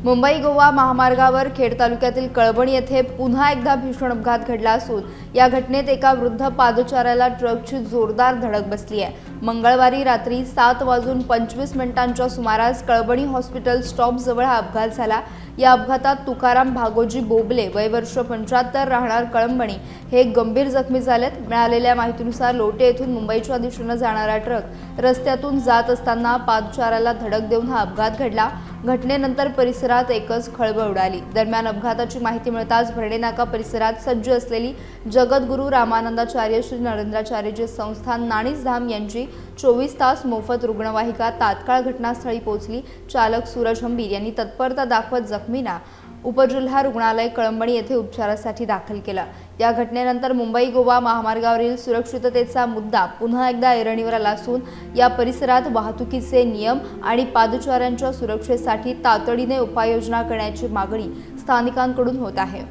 मुंबई गोवा महामार्गावर खेड तालुक्यातील कळवण येथे पुन्हा एकदा भीषण अपघात घडला असून या घटनेत एका वृद्ध पादचाऱ्याला ट्रकची जोरदार धडक बसली आहे। मंगळवारी रात्री 7:25 सुमारास कळवणी हॉस्पिटल स्टॉप जवळ हा अपघात झाला। या अपघातात तुकाराम भागोजी बोबले वय वर्ष 75 राहणार कळंबणी हे गंभीर जखमी झालेत। मिळालेल्या माहितीनुसार लोटे येथून मुंबईच्या दिशेने जाणारा ट्रक रस्त्यातून जात असताना पादचाऱ्याला धडक देऊन हा अपघात घडला। घटनेनंतर परिसरात एकच खळबळ उडाली। दरम्यान अपघाताची माहिती मिळताच भरणे नाका परिसरात सज्ज असलेली जगद्गुरू रामानंदाचार्य श्री नरेंद्राचार्यजी संस्थान नाणीजधाम यांची 24 तास मोफत रुग्णवाहिका तात्काळ घटनास्थळी पोहोचली। चालक सूरज हंबीर यांनी तत्परता दाखवत जखमींना उपजिल्हा रुग्णालय कळंबणी येथे उपचारासाठी दाखल केलं। या घटनेनंतर मुंबई गोवा महामार्गावरील सुरक्षिततेचा मुद्दा पुन्हा एकदा ऐरणीवर आला असून या परिसरात वाहतुकीचे नियम आणि पादचाऱ्यांच्या सुरक्षेसाठी तातडीने उपाययोजना करण्याची मागणी स्थानिकांकडून होत आहे।